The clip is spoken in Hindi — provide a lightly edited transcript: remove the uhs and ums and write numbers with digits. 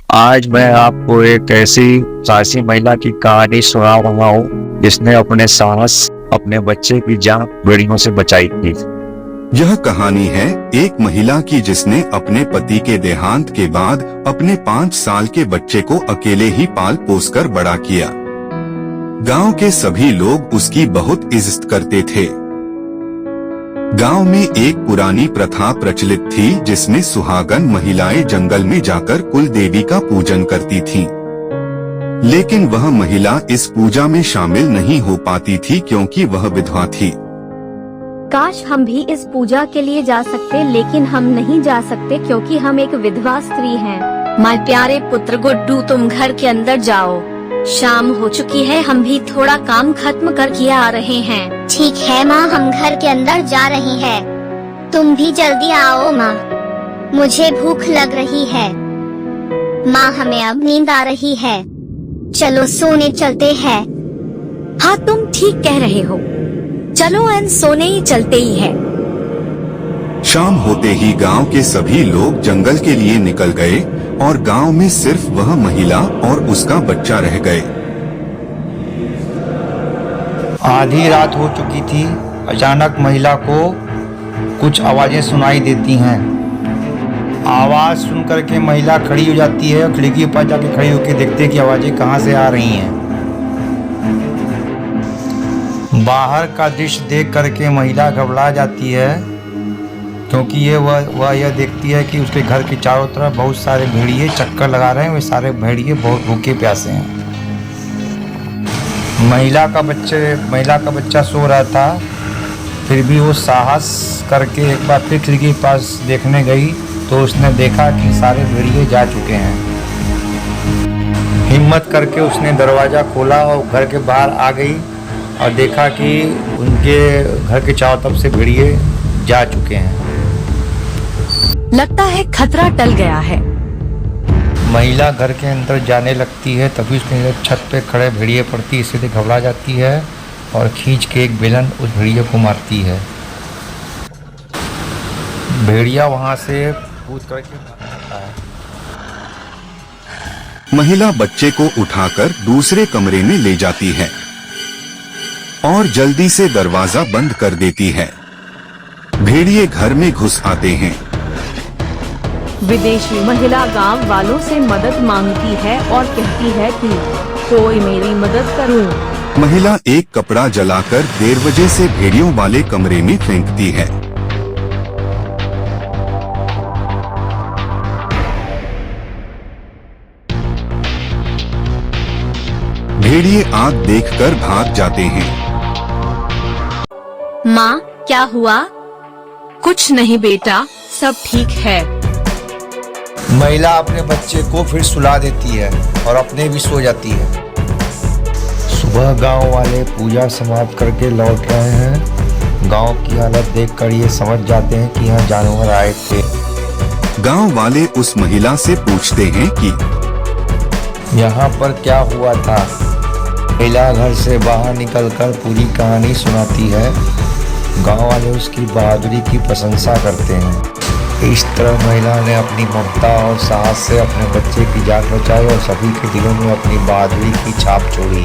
आज मैं आपको एक ऐसी साहसी महिला की कहानी सुना रहा हूँ जिसने अपने साहस अपने बच्चे की जान बेड़ियों से बचाई थी। यह कहानी है एक महिला की जिसने अपने पति के देहांत के बाद अपने 5 साल के बच्चे को अकेले ही पाल पोस कर बड़ा किया। गांव के सभी लोग उसकी बहुत इज्जत करते थे। गांव में एक पुरानी प्रथा प्रचलित थी जिसमें सुहागन महिलाएं जंगल में जाकर कुल देवी का पूजन करती थीं। लेकिन वह महिला इस पूजा में शामिल नहीं हो पाती थी क्योंकि वह विधवा थी। काश हम भी इस पूजा के लिए जा सकते, लेकिन हम नहीं जा सकते क्योंकि हम एक विधवा स्त्री हैं। माय प्यारे पुत्र गुड्डू, तुम घर के अंदर जाओ। शाम हो चुकी है, हम भी थोड़ा काम खत्म करके आ रहे हैं। ठीक है माँ, हम घर के अंदर जा रहे हैं। तुम भी जल्दी आओ माँ, मुझे भूख लग रही है। माँ, हमें अब नींद आ रही है, चलो सोने चलते हैं। हाँ, तुम ठीक कह रहे हो, चलो एन सोने ही चलते ही है। शाम होते ही गांव के सभी लोग जंगल के लिए निकल गए और गांव में सिर्फ वह महिला और उसका बच्चा रह गए। आधी रात हो चुकी थी। अचानक महिला को कुछ आवाजें सुनाई देती हैं। आवाज सुनकर के महिला खड़ी हो जाती है और खिड़की पर जाके खड़ी होकर देखते हैं कि आवाजें कहां से आ रही हैं। बाहर का दृश्य देख करके महिला घबरा जाती है क्योंकि वह यह देखती है कि उसके घर के चारों तरफ बहुत सारे भेड़िए चक्कर लगा रहे हैं। वे सारे भेड़िए बहुत भूखे प्यासे हैं। महिला का बच्चा सो रहा था, फिर भी वो साहस करके एक बार फिर खिड़की के पास देखने गई तो उसने देखा कि सारे भेड़िए जा चुके हैं। हिम्मत करके उसने दरवाज़ा खोला और घर के बाहर आ गई और देखा कि उनके घर के चारों तरफ से भेड़िए जा चुके हैं। लगता है खतरा टल गया है। महिला घर के अंदर जाने लगती है, तभी उसके छत पे खड़े भेड़िए पड़ती, इससे घबरा जाती है और खींच के एक बेलन उस भेड़िए को मारती है। भेड़िया वहां से कूद करके भागता है। महिला बच्चे को उठाकर दूसरे कमरे में ले जाती है और जल्दी से दरवाजा बंद कर देती है। भेड़िए घर में घुस आते हैं। विदेशी महिला गांव वालों से मदद मांगती है और कहती है कि कोई मेरी मदद करूं। महिला एक कपड़ा जलाकर दरवाजे से भेड़ियों वाले कमरे में फेंकती है। भेड़िए आग देखकर भाग जाते हैं। माँ, क्या हुआ? कुछ नहीं बेटा, सब ठीक है। महिला अपने बच्चे को फिर सुला देती है और अपने भी सो जाती है। सुबह गांव वाले पूजा समाप्त करके लौट रहे हैं। गांव की हालत देखकर ये समझ जाते हैं कि यहाँ जानवर आए थे। गांव वाले उस महिला से पूछते हैं कि यहाँ पर क्या हुआ था। महिला घर से बाहर निकलकर पूरी कहानी सुनाती है। गांव वाले उसकी बहादुरी की प्रशंसा करते हैं। इस तरह महिला ने अपनी ममता और साहस से अपने बच्चे की जान बचाई और सभी के दिलों में अपनी बहादुरी की छाप छोड़ी।